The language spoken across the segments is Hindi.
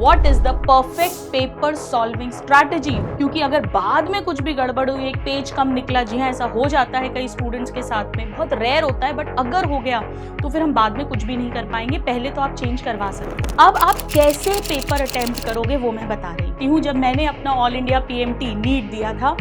What is the perfect paper solving strategy. क्योंकि अगर बाद में कुछ भी गड़बड़ हुई, एक पेज कम निकला, जी हाँ ऐसा हो जाता है कई स्टूडेंट्स के साथ में, बहुत रेयर होता है, बट अगर हो गया तो फिर हम बाद में कुछ भी नहीं कर पाएंगे। पहले तो आप चेंज करवा सकते। अब आप कैसे पेपर अटेम्प्ट करोगे वो मैं बता रही हूँ। जब मैंने अपना ऑल इंडिया पीएमटी नीट दिया था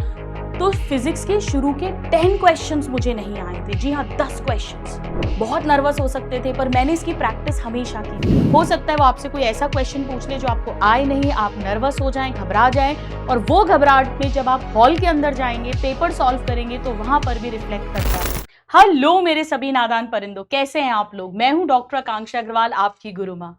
तो फिजिक्स के शुरू के 10 क्वेश्चंस मुझे नहीं आए थे। जी हाँ 10 क्वेश्चंस। बहुत नर्वस हो सकते थे, पर मैंने इसकी प्रैक्टिस हमेशा की। हो सकता है वो आपसे कोई ऐसा क्वेश्चन पूछ ले जो आपको आए नहीं, आप नर्वस हो जाएं, घबरा जाएं, और वो घबराहट में जब आप हॉल के अंदर जाएंगे, पेपर सॉल्व करेंगे, तो वहां पर भी रिफ्लेक्ट करता है। हेलो मेरे सभी नादान परिंदों, कैसे हैं आप लोग। मैं हूं डॉक्टर आकांक्षा अग्रवाल, आपकी गुरु माँ।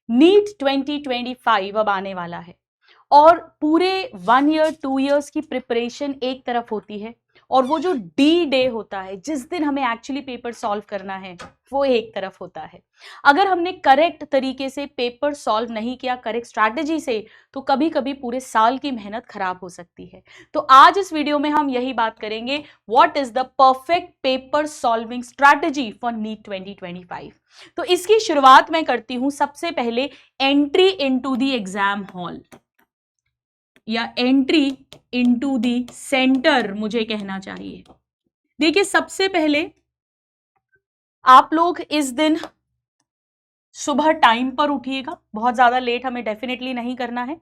नीट 2025 अब आने वाला है और पूरे 1 ईयर 2 इयर्स की प्रिपरेशन एक तरफ होती है, और वो जो डी डे होता है जिस दिन हमें एक्चुअली पेपर सॉल्व करना है, वो एक तरफ होता है। अगर हमने करेक्ट तरीके से पेपर सॉल्व नहीं किया, करेक्ट स्ट्रैटेजी से, तो कभी कभी पूरे साल की मेहनत खराब हो सकती है। तो आज इस वीडियो में हम यही बात करेंगे, what is the perfect paper solving strategy for NEET 2025। तो इसकी शुरुआत मैं करती हूं सबसे पहले entry into the exam hall, या एंट्री इनटू दी सेंटर मुझे कहना चाहिए। देखिए सबसे पहले आप लोग इस दिन सुबह टाइम पर उठिएगा, बहुत ज्यादा लेट हमें डेफिनेटली नहीं करना है,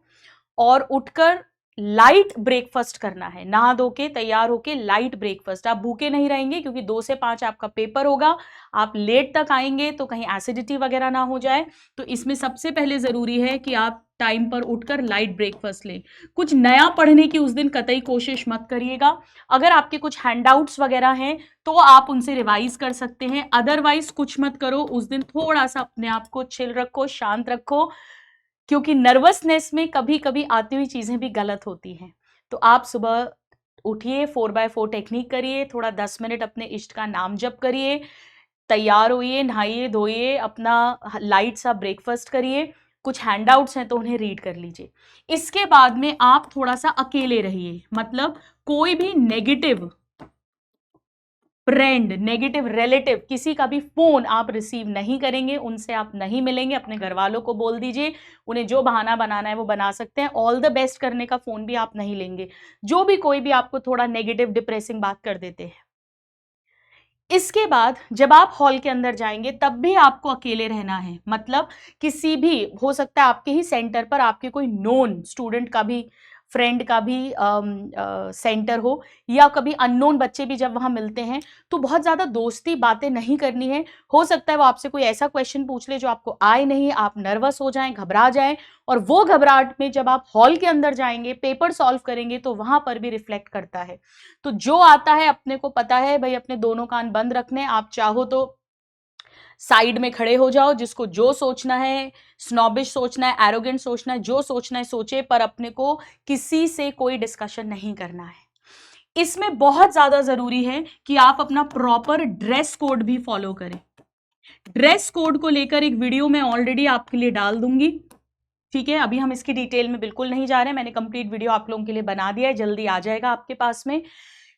और उठकर लाइट ब्रेकफास्ट करना है। नहा धो के तैयार होके लाइट ब्रेकफास्ट। आप भूखे नहीं रहेंगे क्योंकि 2 से 5 आपका पेपर होगा, आप लेट तक आएंगे तो कहीं एसिडिटी वगैरह ना हो जाए। तो इसमें सबसे पहले जरूरी है कि आप टाइम पर उठकर लाइट ब्रेकफास्ट लें। कुछ नया पढ़ने की उस दिन कतई कोशिश मत करिएगा। अगर आपके कुछ हैंडआउट्स वगैरह हैं तो आप उनसे रिवाइज कर सकते हैं, अदरवाइज कुछ मत करो उस दिन। थोड़ा सा अपने आप को चिल रखो, शांत रखो, क्योंकि नर्वसनेस में कभी कभी आती हुई चीजें भी गलत होती हैं। तो आप सुबह उठिए, 4x4 टेक्निक करिए, थोड़ा 10 मिनट अपने इष्ट का नाम जप करिए, तैयार होइए, नहाइए धोइए, अपना लाइट सा ब्रेकफास्ट करिए, कुछ हैंडआउट्स हैं तो उन्हें रीड कर लीजिए। इसके बाद में आप थोड़ा सा अकेले रहिए, मतलब कोई भी नेगेटिव फ्रेंड, नेगेटिव रिलेटिव, किसी का भी फोन आप रिसीव नहीं करेंगे, उनसे आप नहीं मिलेंगे। अपने घर वालों को बोल दीजिए, उन्हें जो बहाना बनाना है वो बना सकते हैं। ऑल द बेस्ट करने का फोन भी आप नहीं लेंगे, जो भी कोई भी आपको थोड़ा नेगेटिव डिप्रेसिंग बात कर देते हैं। इसके बाद जब आप हॉल के अंदर जाएंगे तब भी आपको अकेले रहना है, मतलब किसी भी, हो सकता है आपके ही सेंटर पर आपके कोई नोन स्टूडेंट का भी, फ्रेंड का भी सेंटर हो, या कभी अननोन बच्चे भी जब वहां मिलते हैं, तो बहुत ज्यादा दोस्ती बातें नहीं करनी है। हो सकता है वो आपसे कोई ऐसा क्वेश्चन पूछ ले जो आपको आए नहीं, आप नर्वस हो जाएं, घबरा जाएं, और वो घबराहट में जब आप हॉल के अंदर जाएंगे, पेपर सॉल्व करेंगे, तो वहां पर भी रिफ्लेक्ट करता है। तो जो आता है अपने को पता है भाई, अपने दोनों कान बंद रखने। आप चाहो तो साइड में खड़े हो जाओ, जिसको जो सोचना है, स्नॉबिश सोचना है, एरोगेंट सोचना है, जो सोचना है सोचे, पर अपने को किसी से कोई डिस्कशन नहीं करना है। इसमें बहुत ज्यादा जरूरी है कि आप अपना प्रॉपर ड्रेस कोड भी फॉलो करें। ड्रेस कोड को लेकर एक वीडियो मैं ऑलरेडी आपके लिए डाल दूंगी, ठीक है। अभी हम इसकी डिटेल में बिल्कुल नहीं जा रहे, मैंने कंप्लीट वीडियो आप लोगों के लिए बना दिया है, जल्दी आ जाएगा आपके पास में।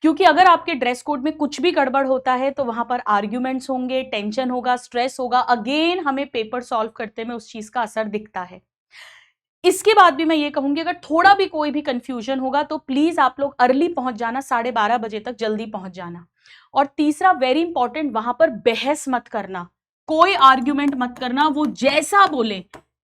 क्योंकि अगर आपके ड्रेस कोड में कुछ भी गड़बड़ होता है तो वहां पर आर्ग्यूमेंट्स होंगे, टेंशन होगा, स्ट्रेस होगा, अगेन हमें पेपर सॉल्व करते में उस चीज का असर दिखता है। इसके बाद भी मैं ये कहूंगी, अगर थोड़ा भी कोई भी कंफ्यूजन होगा तो प्लीज आप लोग अर्ली पहुंच जाना, 12:30 बजे तक जल्दी पहुंच जाना। और तीसरा वेरी इंपॉर्टेंट, वहां पर बहस मत करना, कोई आर्ग्यूमेंट मत करना। वो जैसा बोले,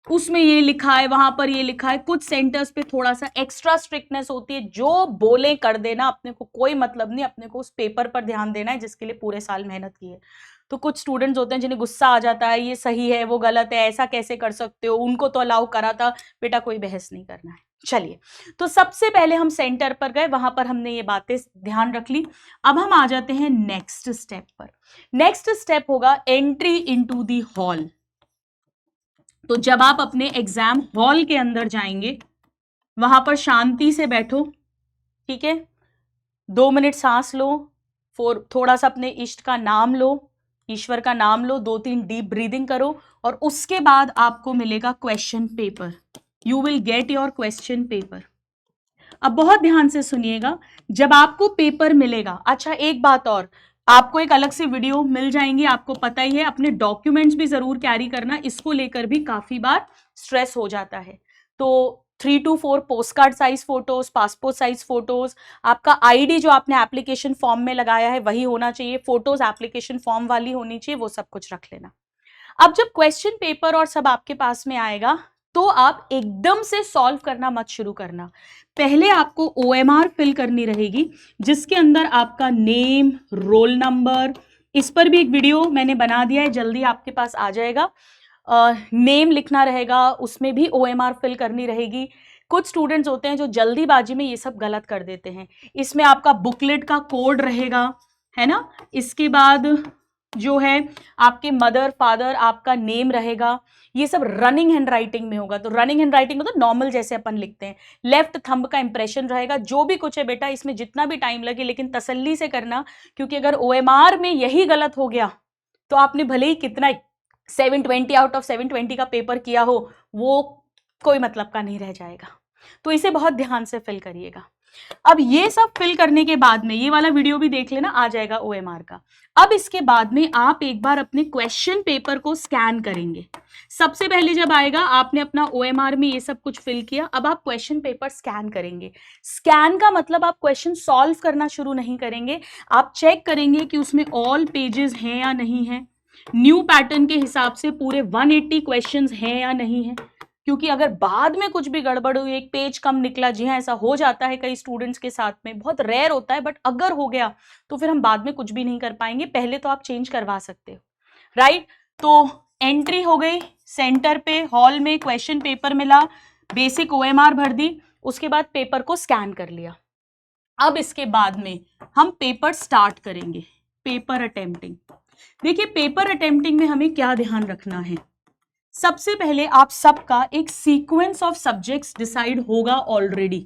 उसमें ये लिखा है, वहां पर ये लिखा है, कुछ सेंटर्स पे थोड़ा सा एक्स्ट्रा स्ट्रिक्टनेस होती है, जो बोले कर देना, अपने को कोई मतलब नहीं, अपने को उस पेपर पर ध्यान देना है जिसके लिए पूरे साल मेहनत की है। तो कुछ स्टूडेंट्स होते हैं जिन्हें गुस्सा आ जाता है, ये सही है वो गलत है, ऐसा कैसे कर सकते हो, उनको तो अलाउ करा था। बेटा कोई बहस नहीं करना है। चलिए, तो सबसे पहले हम सेंटर पर गए, वहां पर हमने ये बातें ध्यान रख ली। अब हम आ जाते हैं नेक्स्ट स्टेप पर। नेक्स्ट स्टेप होगा एंट्री इनटू द हॉल। तो जब आप अपने एग्जाम हॉल के अंदर जाएंगे, वहां पर शांति से बैठो, ठीक है। 2 मिनट सांस लो, थोड़ा सा अपने इष्ट का नाम लो, ईश्वर का नाम लो, 2-3 डीप ब्रीदिंग करो, और उसके बाद आपको मिलेगा question paper. You will get your question paper. अब बहुत ध्यान से सुनिएगा, जब आपको पेपर मिलेगा, अच्छा एक बात और, आपको एक अलग से वीडियो मिल जाएंगी, आपको पता ही है, अपने डॉक्यूमेंट्स भी जरूर कैरी करना, इसको लेकर भी काफी बार स्ट्रेस हो जाता है। तो 3 to 4 post card size photos, passport size photos, आपका आईडी जो आपने एप्लीकेशन फॉर्म में लगाया है वही होना चाहिए, फोटोज एप्लीकेशन फॉर्म वाली होनी चाहिए, वो सब कुछ रख लेना। अब जब क्वेश्चन पेपर और सब आपके पास में आएगा तो आप एकदम से सॉल्व करना मत शुरू करना। पहले आपको OMR फिल करनी रहेगी, जिसके अंदर आपका नेम, रोल नंबर, इस पर भी एक वीडियो मैंने बना दिया है, जल्दी आपके पास आ जाएगा। नेम लिखना रहेगा, उसमें भी OMR फिल करनी रहेगी। कुछ स्टूडेंट्स होते हैं जो जल्दीबाजी में ये सब गलत कर देते हैं। इसमें आपका बुकलेट का कोड रहेगा, है ना। इसके बाद जो है आपके मदर फादर, आपका नेम रहेगा, ये सब रनिंग हैंड राइटिंग में होगा। तो रनिंग हैंड राइटिंग मतलब नॉर्मल जैसे अपन लिखते हैं। लेफ्ट थंब का इंप्रेशन रहेगा। जो भी कुछ है बेटा, इसमें जितना भी टाइम लगे लेकिन तसल्ली से करना, क्योंकि अगर OMR में यही गलत हो गया तो आपने भले ही कितना 720 आउट ऑफ 720 का पेपर किया हो, वो कोई मतलब का नहीं रह जाएगा। तो इसे बहुत ध्यान से फिल करिएगा। अब ये सब फिल करने के बाद में ये वाला वीडियो भी देख लेना, आ जाएगा OMR का। अब इसके बाद में आप एक बार अपने क्वेश्चन पेपर को स्कैन करेंगे। सबसे पहले जब आएगा, आपने अपना OMR में ये सब कुछ फिल किया, अब आप क्वेश्चन पेपर स्कैन करेंगे। स्कैन का मतलब आप क्वेश्चन सॉल्व करना शुरू नहीं करेंगे, आप चेक करेंगे कि उसमें ऑल पेजेस हैं या नहीं है, न्यू पैटर्न के हिसाब से पूरे 180 क्वेश्चंस हैं या नहीं है। क्योंकि अगर बाद में कुछ भी गड़बड़ हुई, एक पेज कम निकला, जी हाँ ऐसा हो जाता है कई स्टूडेंट्स के साथ में, बहुत रेयर होता है, बट अगर हो गया तो फिर हम बाद में कुछ भी नहीं कर पाएंगे। पहले तो आप चेंज करवा सकते हो, राइट। तो एंट्री हो गई, सेंटर पे हॉल में क्वेश्चन पेपर मिला, बेसिक OMR भर दी, उसके बाद पेपर को स्कैन कर लिया। अब इसके बाद में हम पेपर स्टार्ट करेंगे, पेपर अटेम्प्टिंग। देखिए पेपर अटेम्प्टिंग में हमें क्या ध्यान रखना है। सबसे पहले आप सबका एक सीक्वेंस ऑफ सब्जेक्ट्स डिसाइड होगा ऑलरेडी।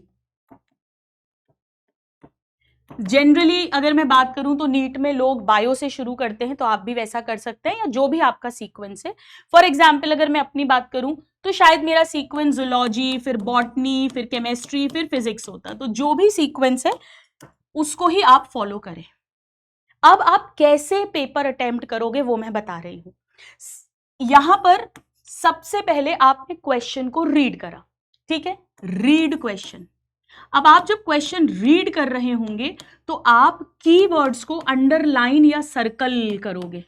जनरली अगर मैं बात करूं तो नीट में लोग बायो से शुरू करते हैं, तो आप भी वैसा कर सकते हैं, या जो भी आपका सीक्वेंस है। फॉर एग्जाम्पल अगर मैं अपनी बात करूं तो शायद मेरा सीक्वेंस जूलॉजी, फिर बॉटनी, फिर केमिस्ट्री, फिर फिजिक्स होता। तो जो भी सीक्वेंस है उसको ही आप फॉलो करें। अब आप कैसे पेपर अटेम्प्ट करोगे वो मैं बता रही हूं। यहां पर सबसे पहले आपने क्वेश्चन को रीड करा, ठीक है, रीड क्वेश्चन। अब आप जब क्वेश्चन रीड कर रहे होंगे तो आप कीवर्ड्स को अंडरलाइन या सर्कल करोगे।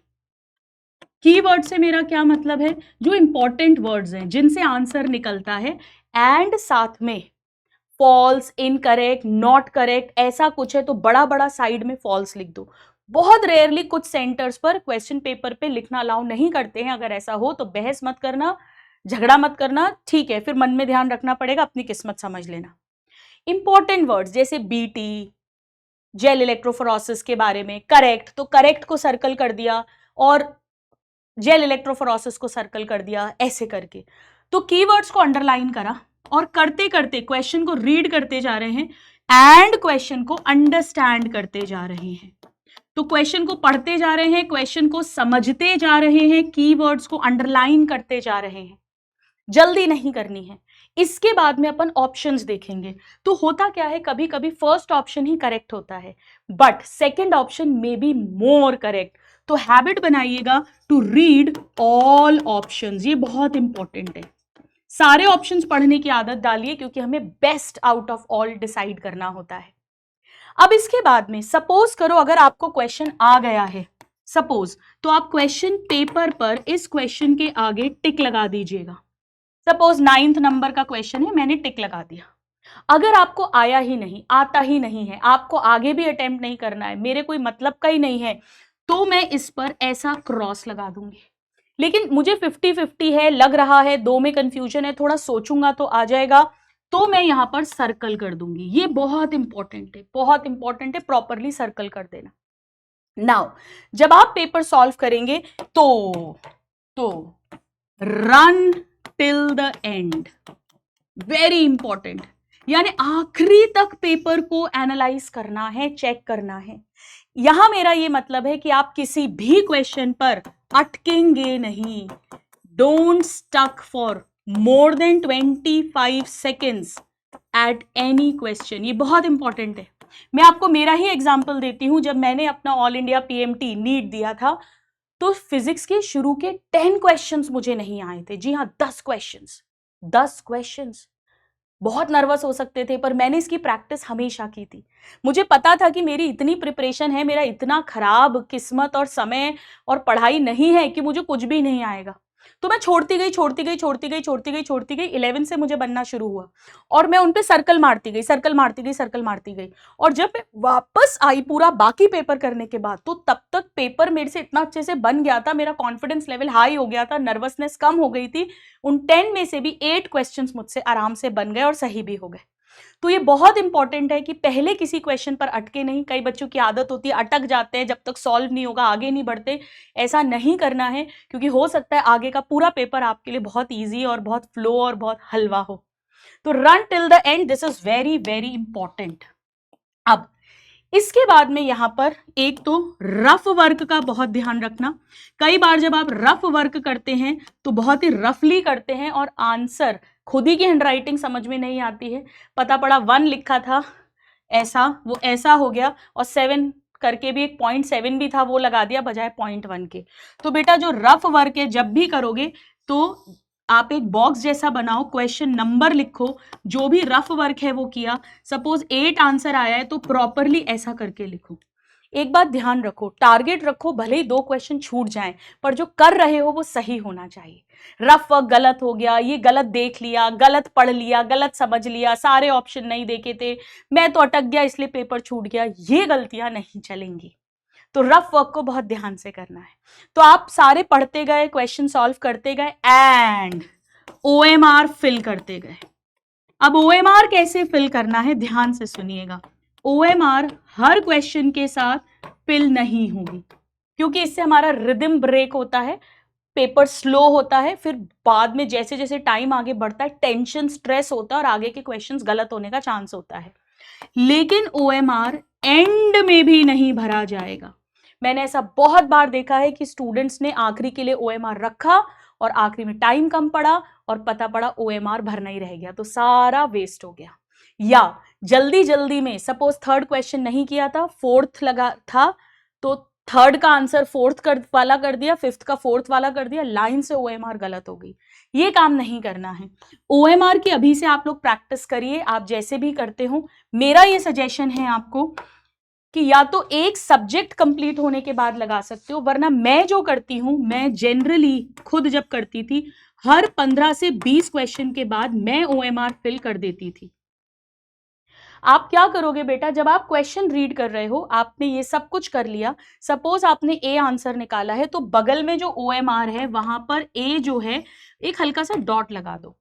कीवर्ड से मेरा क्या मतलब है, जो इंपॉर्टेंट वर्ड्स हैं जिनसे आंसर निकलता है, एंड साथ में फॉल्स, इनकरेक्ट, नॉट करेक्ट, ऐसा कुछ है तो बड़ा बड़ा साइड में फॉल्स लिख दो। बहुत रेयरली कुछ सेंटर्स पर क्वेश्चन पेपर पे लिखना अलाउ नहीं करते हैं। अगर ऐसा हो तो बहस मत करना, झगड़ा मत करना, ठीक है, फिर मन में ध्यान रखना पड़ेगा, अपनी किस्मत समझ लेना। इंपॉर्टेंट वर्ड्स जैसे BT, जेल इलेक्ट्रोफोरोसिस के बारे में करेक्ट, तो करेक्ट को सर्कल कर दिया और जेल इलेक्ट्रोफोरोसिस को सर्कल कर दिया, ऐसे करके। तो कीवर्ड्स को अंडरलाइन करा और करते करते क्वेश्चन को रीड करते जा रहे हैं एंड क्वेश्चन को अंडरस्टैंड करते जा रहे हैं। तो क्वेश्चन को पढ़ते जा रहे हैं, क्वेश्चन को समझते जा रहे हैं, कीवर्ड्स को अंडरलाइन करते जा रहे हैं, जल्दी नहीं करनी है। इसके बाद में अपन ऑप्शंस देखेंगे। तो होता क्या है, कभी कभी फर्स्ट ऑप्शन ही करेक्ट होता है, but second option may be more correct. तो हैबिट बनाइएगा टू रीड ऑल ऑप्शंस, ये बहुत इंपॉर्टेंट है। सारे ऑप्शंस पढ़ने की आदत डालिए, क्योंकि हमें best out of all decide करना होता है। अब इसके बाद में सपोज करो अगर आपको क्वेश्चन आ गया है, सपोज, तो आप क्वेश्चन पेपर पर इस क्वेश्चन के आगे टिक लगा दीजिएगा। सपोज 9th नंबर का क्वेश्चन है, मैंने टिक लगा दिया। अगर आपको आया ही नहीं, आता ही नहीं है, आपको आगे भी अटेम्प्ट नहीं करना है, मेरे कोई मतलब का ही नहीं है, तो मैं इस पर ऐसा क्रॉस लगा दूंगी। लेकिन मुझे 50-50 है, लग रहा है, दो में कंफ्यूजन है, थोड़ा सोचूंगा तो आ जाएगा, तो मैं यहां पर सर्कल कर दूंगी। ये बहुत इंपॉर्टेंट है, बहुत इंपॉर्टेंट है, प्रॉपरली सर्कल कर देना। नाउ जब आप पेपर सॉल्व करेंगे तो run till the end, very important, यानी आखिरी तक पेपर को एनालाइज करना है, चेक करना है। यहां मेरा ये मतलब है कि आप किसी भी क्वेश्चन पर अटकेंगे नहीं। Don't stuck for more than 25 seconds at any question, ये बहुत इंपॉर्टेंट है। मैं आपको मेरा ही एग्जाम्पल देती हूं। जब मैंने अपना ऑल इंडिया PMT नीट दिया था तो फिजिक्स के शुरू के 10 क्वेश्चंस मुझे नहीं आए थे, जी हाँ 10 क्वेश्चंस। 10 क्वेश्चंस, बहुत नर्वस हो सकते थे, पर मैंने इसकी प्रैक्टिस हमेशा की थी। मुझे पता था कि मेरी इतनी प्रिपरेशन है, मेरा इतना खराब किस्मत और समय और पढ़ाई नहीं है कि मुझे कुछ भी नहीं आएगा। तो मैं छोड़ती गई, छोड़ती गई, छोड़ती गई, छोड़ती गई, छोड़ती गई। 11 से मुझे बनना शुरू हुआ और मैं उन पे सर्कल मारती गई, सर्कल मारती गई, सर्कल मारती गई। और जब मैं वापस आई पूरा बाकी पेपर करने के बाद, तो तब तक पेपर मेरे से इतना अच्छे से बन गया था, मेरा कॉन्फिडेंस लेवल हाई हो गया था, नर्वसनेस कम हो गई थी। उन 10 में से भी 8 क्वेश्चंस मुझसे आराम से बन गए और सही भी हो गए। तो ये बहुत इंपॉर्टेंट है कि पहले किसी क्वेश्चन पर अटके नहीं। कई बच्चों की आदत होती है अटक जाते हैं, जब तक सॉल्व नहीं होगा आगे नहीं बढ़ते। ऐसा नहीं करना है, क्योंकि हो सकता है आगे का पूरा पेपर आपके लिए बहुत ईजी और बहुत फ्लो और बहुत हलवा हो। तो run till the end, this is very very important. अब इसके बाद में यहां पर एक तो रफ वर्क का बहुत ध्यान रखना। कई बार जब आप रफ वर्क करते हैं तो बहुत ही रफली करते हैं और आंसर खुद ही की हैंडराइटिंग समझ में नहीं आती है। पता पड़ा 1 लिखा था ऐसा, वो ऐसा हो गया, और 7 करके भी एक 0.7 भी था, वो लगा दिया बजाय 0.1 के। तो बेटा जो रफ वर्क है जब भी करोगे तो आप एक बॉक्स जैसा बनाओ, क्वेश्चन नंबर लिखो, जो भी रफ वर्क है वो किया। सपोज 8 आंसर आया है तो प्रॉपरली ऐसा करके लिखो। एक बात ध्यान रखो, टारगेट रखो, भले ही 2 क्वेश्चन छूट जाएं, पर जो कर रहे हो वो सही होना चाहिए। रफ वर्क गलत हो गया, ये गलत देख लिया, गलत पढ़ लिया, गलत समझ लिया, सारे ऑप्शन नहीं देखे थे, मैं तो अटक गया इसलिए पेपर छूट गया, ये गलतियां नहीं चलेंगी। तो रफ वर्क को बहुत ध्यान से करना है। तो आप सारे पढ़ते गए, क्वेश्चन सॉल्व करते गए एंड OMR फिल करते गए। अब OMR कैसे फिल करना है ध्यान से सुनिएगा। OMR हर क्वेश्चन के साथ फिल नहीं होगी, क्योंकि इससे हमारा रिदम ब्रेक होता है, पेपर स्लो होता है, फिर बाद में जैसे जैसे टाइम आगे बढ़ता है टेंशन स्ट्रेस होता है और आगे के क्वेश्चंस गलत होने का चांस होता है। लेकिन OMR एंड में भी नहीं भरा जाएगा। मैंने ऐसा बहुत बार देखा है कि स्टूडेंट्स ने आखिरी के लिए OMR रखा और आखिरी में टाइम कम पड़ा और पता पड़ा OMR भरना ही रह गया, तो सारा वेस्ट हो गया। या जल्दी जल्दी में सपोज 3rd क्वेश्चन नहीं किया था, 4th लगा था, तो 3rd का आंसर 4th वाला कर दिया, 5th का 4th वाला कर दिया, लाइन से OMR गलत हो गई। ये काम नहीं करना है। OMR की अभी से आप लोग प्रैक्टिस करिए, आप जैसे भी करते हो। मेरा ये सजेशन है आपको कि या तो एक सब्जेक्ट कंप्लीट होने के बाद लगा सकते हो, वरना मैं जो करती हूं, मैं जनरली खुद जब करती थी हर 15 से 20 क्वेश्चन के बाद मैं OMR फिल कर देती थी। आप क्या करोगे बेटा, जब आप क्वेश्चन रीड कर रहे हो, आपने ये सब कुछ कर लिया, सपोज आपने ए आंसर निकाला है, तो बगल में जो OMR है वहां पर ए जो है एक हल्का सा डॉट लगा दो।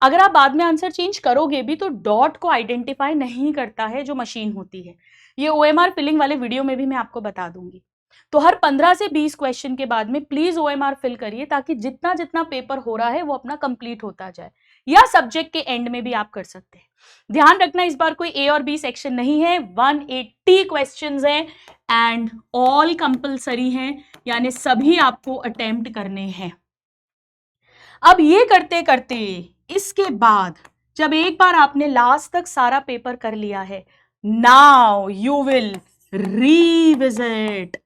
अगर आप बाद में आंसर चेंज करोगे भी तो डॉट को आइडेंटिफाई नहीं करता है जो मशीन होती है। ये OMR फिलिंग वाले वीडियो में भी मैं आपको बता दूंगी। तो हर 15 से 20 क्वेश्चन के बाद में प्लीज OMR फिल करिए, ताकि जितना जितना पेपर हो रहा है वो अपना कंप्लीट होता जाए, या सब्जेक्ट के एंड में भी आप कर सकते हैं। ध्यान रखना इस बार कोई A और B सेक्शन नहीं है, 180 क्वेश्चंस हैं एंड ऑल कंपलसरी हैं, यानी सभी आपको अटेम्प्ट करने हैं। अब ये करते करते इसके बाद जब एक बार आपने लास्ट तक सारा पेपर कर लिया है, now you will revisit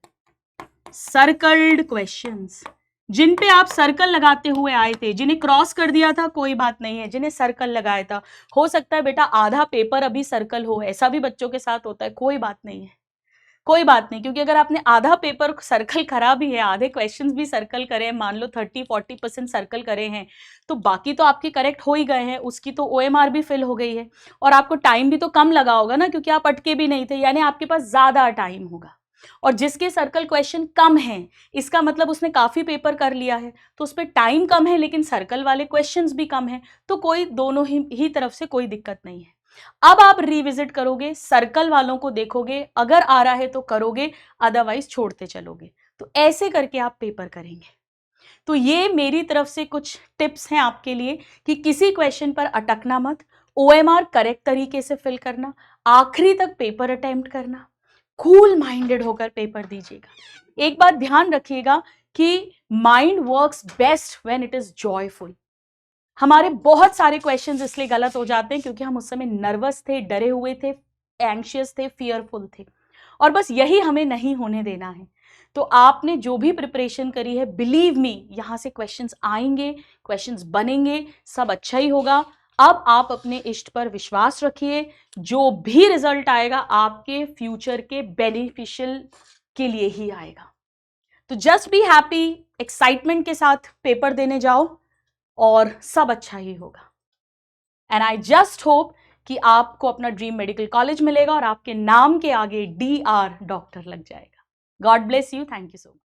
circled questions. जिन पे आप सर्कल लगाते हुए आए थे, जिन्हें क्रॉस कर दिया था कोई बात नहीं है, जिन्हें सर्कल लगाया था, हो सकता है बेटा आधा पेपर अभी सर्कल हो, ऐसा भी बच्चों के साथ होता है, कोई बात नहीं है, कोई बात नहीं। क्योंकि अगर आपने आधा पेपर सर्कल करा भी है, आधे क्वेश्चंस भी सर्कल करे, मान लो 30-40% सर्कल करे हैं, तो बाकी तो आपके करेक्ट हो ही गए हैं, उसकी तो OMR भी फिल हो गई है, और आपको टाइम भी तो कम लगा होगा ना, क्योंकि आप अटके भी नहीं थे, यानी आपके पास ज्यादा टाइम होगा। और जिसके सर्कल क्वेश्चन कम है, इसका मतलब उसने काफी पेपर कर लिया है, तो उस पर टाइम कम है लेकिन सर्कल वाले क्वेश्चंस भी कम है, तो कोई दोनों ही तरफ से कोई दिक्कत नहीं है। अब आप रिविजिट करोगे, सर्कल वालों को देखोगे, अगर आ रहा है तो करोगे, अदरवाइज छोड़ते चलोगे। तो ऐसे करके आप पेपर करेंगे। तो ये मेरी तरफ से कुछ टिप्स हैं आपके लिए कि किसी क्वेश्चन पर अटकना मत, OMR करेक्ट तरीके से फिल करना, आखिरी तक पेपर अटेम्प्ट करना, कूल माइंडेड होकर पेपर दीजिएगा। एक बात ध्यान रखिएगा कि mind works best when it is joyful. हमारे बहुत सारे क्वेश्चंस इसलिए गलत हो जाते हैं क्योंकि हम उस समय नर्वस थे, डरे हुए थे, एंग्शियस थे, फियरफुल थे, और बस यही हमें नहीं होने देना है। तो आपने जो भी प्रिपरेशन करी है, बिलीव मी, यहां से क्वेश्चंस आएंगे, क्वेश्चंस बनेंगे, सब अच्छा ही होगा। अब आप अपने इष्ट पर विश्वास रखिए, जो भी रिजल्ट आएगा आपके फ्यूचर के बेनिफिशियल के लिए ही आएगा। तो जस्ट बी हैप्पी, एक्साइटमेंट के साथ पेपर देने जाओ और सब अच्छा ही होगा। एंड आई जस्ट होप कि आपको अपना ड्रीम मेडिकल कॉलेज मिलेगा और आपके नाम के आगे DR डॉक्टर लग जाएगा। God bless you, thank you so much.